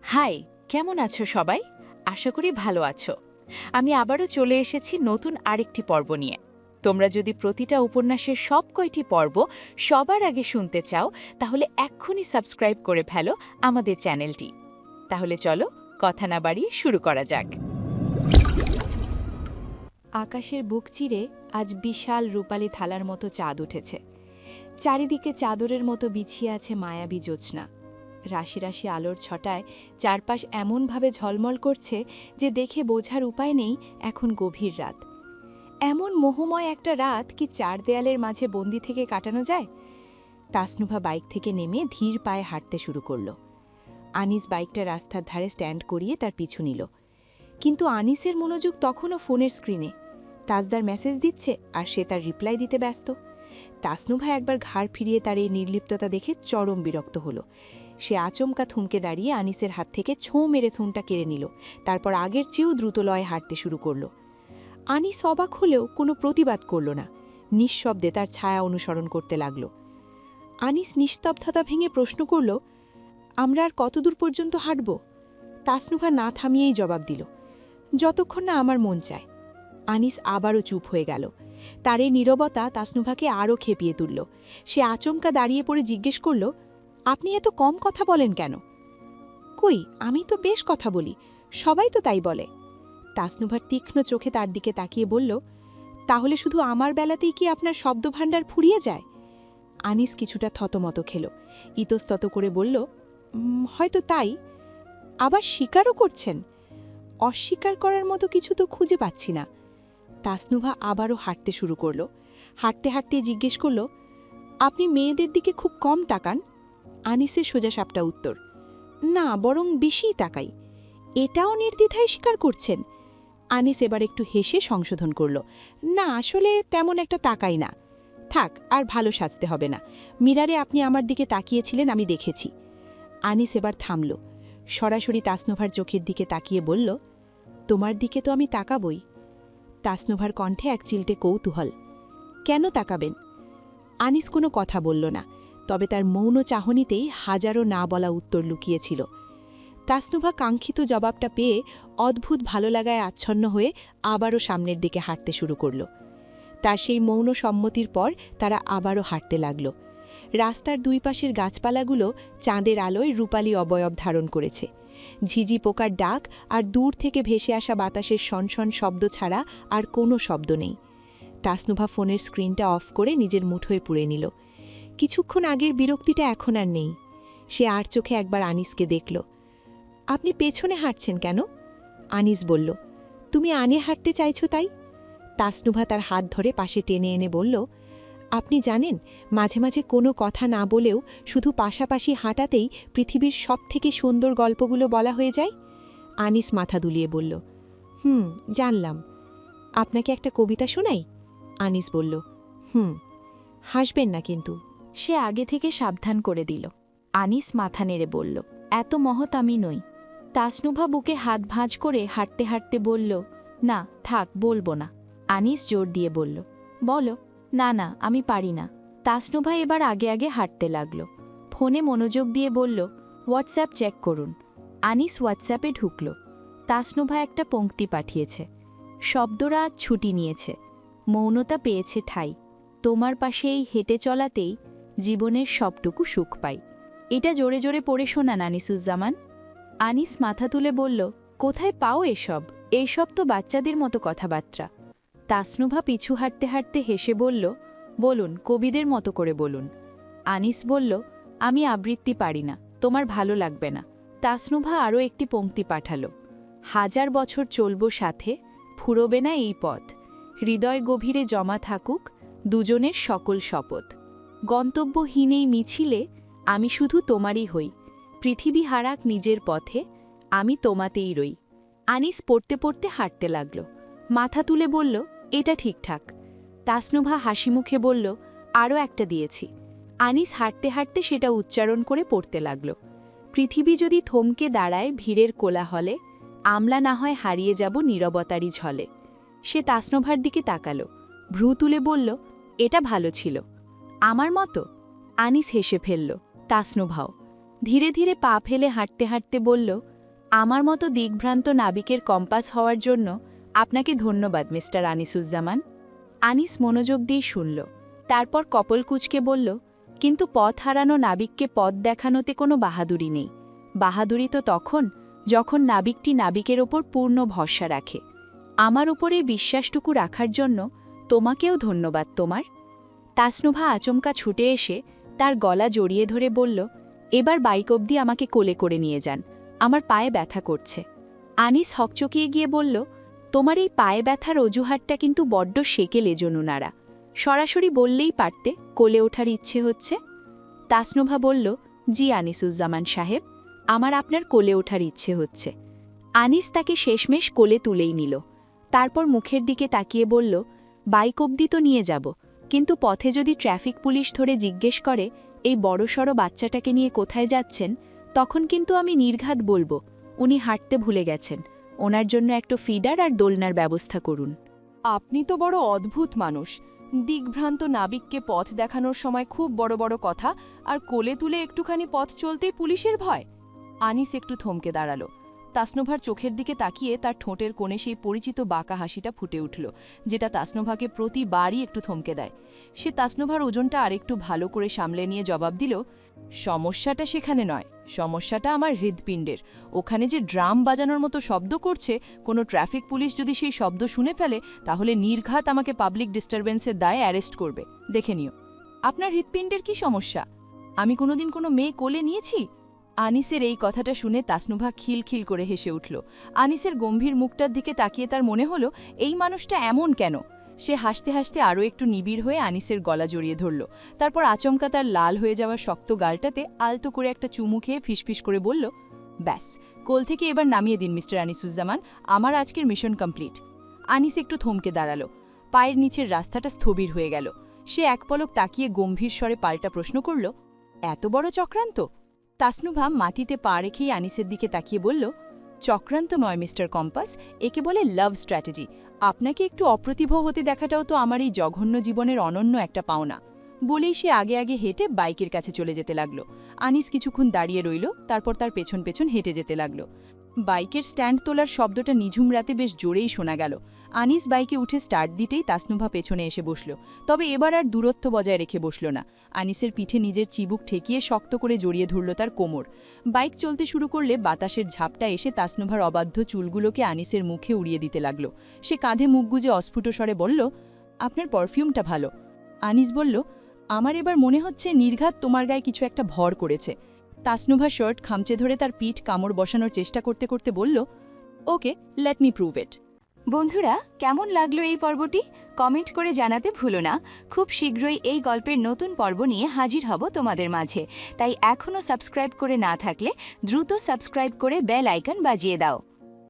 High, কেমন আছো সবাই? আশা করি ভালো আছো। আমি আবারও চলে এসেছি নতুন আরেকটি পর্ব নিয়ে। তোমরা যদি প্রতিটা উপন্যাসের সব কয়টি পর্ব সবার আগে শুনতে চাও, তাহলে এক্ষুনি সাবস্ক্রাইব করে ফেলো আমাদের চ্যানেলটি। তাহলে চলো, কথা না বাড়িয়ে শুরু করা যাক। আকাশের বুক চিরে আজ বিশাল রূপালী থালার মতো চাঁদ উঠেছে। চারিদিকে চাদরের মতো বিছিয়ে আছে মায়াবী জ্যোৎস্না। রাশি রাশি আলোর ছটায় চারপাশ এমনভাবে ঝলমল করছে যে দেখে বোঝার উপায় নেই এখন গভীর রাত। এমন মোহময় একটা রাত কি চার দেয়ালের মাঝে বন্দি থেকে কাটানো যায়? তাসনুভা বাইক থেকে নেমে ধীর পায়ে হাঁটতে শুরু করল। আনিস বাইকটা রাস্তার ধারে স্ট্যান্ড করিয়ে তার পিছু নিল। কিন্তু আনিসের মনোযোগ তখনও ফোনের স্ক্রিনে। তাজদার মেসেজ দিচ্ছে আর সে তার রিপ্লাই দিতে ব্যস্ত। তাসনুভা একবার ঘাড় ফিরিয়ে তার এই নির্লিপ্ততা দেখে চরম বিরক্ত হল। সে আচমকা থমকে দাঁড়িয়ে আনিসের হাত থেকে ছোঁ মেরে ফোনটা কেড়ে নিল। তারপর আগের চেয়েও দ্রুত লয়ে হাঁটতে শুরু করল। আনিস অবাক হলেও কোনো প্রতিবাদ করল না। নিঃশব্দে তার ছায়া অনুসরণ করতে লাগল। আনিস নিস্তব্ধতা ভেঙে প্রশ্ন করল, আমরা আর কতদূর পর্যন্ত হাঁটব? তাসনুভা না থামিয়েই জবাব দিল, যতক্ষণ না আমার মন চায়। আনিস আবারও চুপ হয়ে গেল। তার এই নীরবতা তাসনুভাকে আরও খেপিয়ে তুলল। সে আচমকা দাঁড়িয়ে পড়ে জিজ্ঞেস করল, আপনি এত কম কথা বলেন কেন? কই, আমি তো বেশ কথা বলি, সবাই তো তাই বলে। তাসনুভার তীক্ষ্ণ চোখে তার দিকে তাকিয়ে বলল, তাহলে শুধু আমার বেলাতেই কি আপনার শব্দভাণ্ডার ফুরিয়ে যায়? আনিস কিছুটা থতমত খেল। ইতস্তত করে বলল, হয়তো তাই। আবার স্বীকারও করছেন? অস্বীকার করার মতো কিছু তো খুঁজে পাচ্ছি না। তাসনুভা আবারও হাঁটতে শুরু করল। হাঁটতে হাঁটতে জিজ্ঞেস করল, আপনি মেয়েদের দিকে খুব কম তাকান? আনিসের সোজাসাপটা উত্তর, না, বরং বেশিই তাকাই। এটাও নির্দ্বিধায় স্বীকার করছেন? আনিস এবার একটু হেসে সংশোধন করল, না, আসলে তেমন একটা তাকাই না। থাক, আর ভালো সাজতে হবে না। মিরারে আপনি আমার দিকে তাকিয়েছিলেন, আমি দেখেছি। আনিস এবার থামল। সরাসরি তাসনুভার চোখের দিকে তাকিয়ে বলল, তোমার দিকে তো আমি তাকাবই। তাসনুভার কণ্ঠে এক চিলটে কৌতূহল। কেন তাকাবেন? আনিস কোনো কথা বলল না, তবে তার মৌন চাহনিতেই হাজারো না বলা উত্তর লুকিয়েছিল। তাসনুভা কাঙ্ক্ষিত জবাবটা পেয়ে অদ্ভুত ভালো লাগায় আচ্ছন্ন হয়ে আবারও সামনের দিকে হাঁটতে শুরু করল। তার সেই মৌন সম্মতির পর তারা আবারও হাঁটতে লাগল। রাস্তার দুই পাশের গাছপালাগুলো চাঁদের আলোয় রূপালী অবয়ব ধারণ করেছে। ঝিঝি পোকার ডাক আর দূর থেকে ভেসে আসা বাতাসের শনশন শব্দ ছাড়া আর কোনো শব্দ নেই। তাসনুভা ফোনের স্ক্রিনটা অফ করে নিজের মুঠোয় পুড়ে নিল। কিছুক্ষণ আগের বিরক্তিটা এখন আর নেই। সে আর চোখে একবার আনিসকে দেখল। আপনি পেছনে হাঁটছেন কেন? আনিস বলল, তুমি আনে হাঁটতে চাইছ তাই। তাসনুভা তার হাত ধরে পাশে টেনে এনে বলল, আপনি জানেন, মাঝে মাঝে কোনো কথা না বলেও শুধু পাশাপাশি হাঁটাতেই পৃথিবীর সবথেকে সুন্দর গল্পগুলো বলা হয়ে যায়। আনিস মাথা দুলিয়ে বলল, জানলাম। আপনাকে একটা কবিতা শোনাই? আনিস বলল, হাসবেন না কিন্তু। সে আগে থেকে সাবধান করে দিল। আনিস মাথা নেড়ে বলল, এত মহৎ আমি নই। তাসনুভা বুকে হাত ভাঁজ করে হাঁটতে হাঁটতে বলল, না থাক, বলবো না। আনিস জোর দিয়ে বলল, বলো। না না, আমি পারি না। তাসনুভা এবার আগে আগে হাঁটতে লাগল। ফোনে মনোযোগ দিয়ে বলল, হোয়াটসঅ্যাপ চেক করুন। আনিস হোয়াটসঅ্যাপে ঢুকল। তাসনুভা একটা পংক্তি পাঠিয়েছে, শব্দরা আজ ছুটি নিয়েছে, মৌনতা পেয়েছে ঠাই, তোমার পাশে এই হেঁটে চলাতেই জীবনের সবটুকু সুখ পাই। এটা জোরে জোরে পড়ে শোনান আনিসুজ্জামান। আনিস মাথা তুলে বলল, কোথায় পাও এসব? এইসব তো বাচ্চাদের মতো কথাবার্তা। তাসনুভা পিছু হাঁটতে হাঁটতে হেসে বলল, বলুন, কবিদের মতো করে বলুন। আনিস বলল, আমি আবৃত্তি পারি না, তোমার ভালো লাগবে না। তাসনুভা আরও একটি পংক্তি পাঠালো, হাজার বছর চলব সাথে, ফুরবে না এই পথ, হৃদয় গভীরে জমা থাকুক দুজনের সকল শপথ, গন্তব্যহীন এই মিছিলে আমি শুধু তোমারই হই, পৃথিবী হারাক নিজের পথে, আমি তোমাতেই রই। আনিস পড়তে পড়তে হাঁটতে লাগল। মাথা তুলে বলল, এটা ঠিকঠাক। তাসনুভা হাসি মুখে বলল, আরও একটা দিয়েছি। আনিস হাঁটতে হাঁটতে সেটা উচ্চারণ করে পড়তে লাগল। পৃথিবী যদি থমকে দাঁড়ায় ভিড়ের কোলাহলে, আমলা না হয় হারিয়ে যাব নীরবতারই ঝলে। সে তাসনুভার দিকে তাকালো, ভ্রু তুলে বলল, এটা ভালো ছিল। আমার মতো? আনিস হেসে ফেলল। তাসনুভাও ধীরে ধীরে পা ফেলে হাঁটতে হাঁটতে বলল, আমার মতো দিকভ্রান্ত নাবিকের কম্পাস হওয়ার জন্য আপনাকে ধন্যবাদ মিস্টার আনিসুজ্জামান। আনিস মনোযোগ দিয়ে শুনল, তারপর কপল কুঁচকে বলল, কিন্তু পথ হারানো নাবিককে পথ দেখানোতে কোনো বাহাদুরি নেই। বাহাদুরি তো তখন, যখন নাবিকটি নাবিকের ওপর পূর্ণ ভরসা রাখে। আমার উপর এই বিশ্বাসটুকু রাখার জন্য তোমাকেও ধন্যবাদ তোমার। তাসনুভা আচমকা ছুটে এসে তার গলা জড়িয়ে ধরে বলল, এবার বাইক অবধি আমাকে কোলে করে নিয়ে যান, আমার পায়ে ব্যথা করছে। আনিস হকচকিয়ে গিয়ে বলল, তোমার এই পায়ে ব্যথার অজুহাতটা কিন্তু বড্ড সেকেলে জনুনারা। সরাসরি বললেই পারতে কোলে ওঠার ইচ্ছে হচ্ছে। তাসনুভা বলল, জি আনিসুজ্জামান সাহেব, আমার আপনার কোলে ওঠার ইচ্ছে হচ্ছে। আনিস তাকে শেষমেশ কোলে তুলেই নিল। তারপর মুখের দিকে তাকিয়ে বলল, বাইক অবধি তো নিয়ে যাব, কিন্তু পথে যদি ট্রাফিক পুলিশ ধরে জিজ্ঞেস করে এই বড়সড় বাচ্চাটাকে নিয়ে কোথায় যাচ্ছেন, তখন কিন্তু আমি নির্ঘাত বলবো উনি হাঁটতে ভুলে গেছেন, ওনার জন্য একটা ফিডার আর দোলনার ব্যবস্থা করুন। আপনি তো বড় অদ্ভুত মানুষ। দিকভ্রান্ত নাবিককে পথ দেখানোর সময় খুব বড় বড় কথা, আর কোলে তুলে একটুখানি পথ চলতেই পুলিশের ভয়। আনিস একটু থমকে দাঁড়ালো। তাসনুভার চোখের দিকে তাকিয়ে তার ঠোঁটের কোণে সেই পরিচিত বাঁকা হাসিটা ফুটে উঠল, যেটা তাসনুভাকে প্রতিবারই একটু থমকে দেয়। সে তাসনুভার ওজনটা আরেকটু ভালো করে সামলে নিয়ে জবাব দিল, সমস্যাটা সেখানে নয়, সমস্যাটা আমার হৃদপিণ্ডের। ওখানে যে ড্রাম বাজানোর মতো শব্দ করছে, কোনো ট্রাফিক পুলিশ যদি সেই শব্দ শুনে ফেলে, তাহলে নির্ঘাত আমাকে পাবলিক ডিস্টারবেন্সের দায়ে অ্যারেস্ট করবে। দেখে নিও। আপনার হৃদপিণ্ডের কি সমস্যা? আমি কোনোদিন কোনো মেয়ে কোলে নিয়েছি? আনিসের এই কথাটা শুনে তাসনুভা খিলখিল করে হেসে উঠল। আনিসের গম্ভীর মুখটার দিকে তাকিয়ে তার মনে হলো, এই মানুষটা এমন কেন? সে হাসতে হাসতে আরও একটু নিবিড় হয়ে আনিসের গলা জড়িয়ে ধরল। তারপর আচমকা তার লাল হয়ে যাওয়া শক্ত গালটাতে আলতো করে একটা চুমু খেয়ে ফিসফিস করে বলল, ব্যাস, কোল থেকে এবার নামিয়ে দিন মিস্টার আনিসুজ্জামান, আমার আজকের মিশন কমপ্লিট। আনিস একটু থমকে দাঁড়ালো। পায়ের নিচের রাস্তাটা স্থবির হয়ে গেল। সে এক পলক তাকিয়ে গম্ভীর স্বরে পাল্টা প্রশ্ন করল, এত বড় চক্রান্ত? তাসনুভা মাটিতে পা রেখেই আনিসের দিকে তাকিয়ে বলল, চক্রান্ত নয় মিস্টার কম্পাস, একে বলে লাভ স্ট্র্যাটেজি। আপনাকে একটু অপ্রতিভ হতে দেখাটাও তো আমার এই জঘন্য জীবনের অনন্য একটা পাওনা। বলেই সে আগে আগে হেঁটে বাইকের কাছে চলে যেতে লাগল। আনিস কিছুক্ষণ দাঁড়িয়ে রইল, তারপর তার পেছন পেছন হেঁটে যেতে লাগল। বাইকের স্ট্যান্ড তোলার শব্দটা নিঝুম রাতে বেশ জোরেই শোনা গেল। আনিস বাইকে উঠে স্টার্ট দিতেই তাসনুভা পেছনে এসে বসল, তবে এবার আর দূরত্ব বজায় রেখে বসল না। আনিসের পিঠে নিজের চিবুক ঠেকিয়ে শক্ত করে জড়িয়ে ধরল তার কোমর। বাইক চলতে শুরু করলে বাতাসের ঝাপটা এসে তাসনুভার অবাধ্য চুলগুলোকে আনিসের মুখে উড়িয়ে দিতে লাগল। সে কাঁধে মুখ গুজে অস্ফুট স্বরে বলল, আপনার পারফিউমটা ভালো। আনিস বলল, আমার এবার মনে হচ্ছে নির্ঘাত তোমার গায়ে কিছু একটা ভর করেছে। তাসনুভা শার্ট খামচে ধরে তার পিঠ কামড় বসানোর চেষ্টা করতে করতে বলল, ওকে, লেট মি প্রুভ ইট। বন্ধুরা, কেমন লাগলো এই পর্বটি? কমেন্ট করে জানাতে ভুলো না। খুব শীঘ্রই এই গল্পের নতুন পর্ব নিয়ে হাজির হব তোমাদের মাঝে, তাই এখনও সাবস্ক্রাইব করে না থাকলে দ্রুত সাবস্ক্রাইব করে বেল আইকন বাজিয়ে দাও।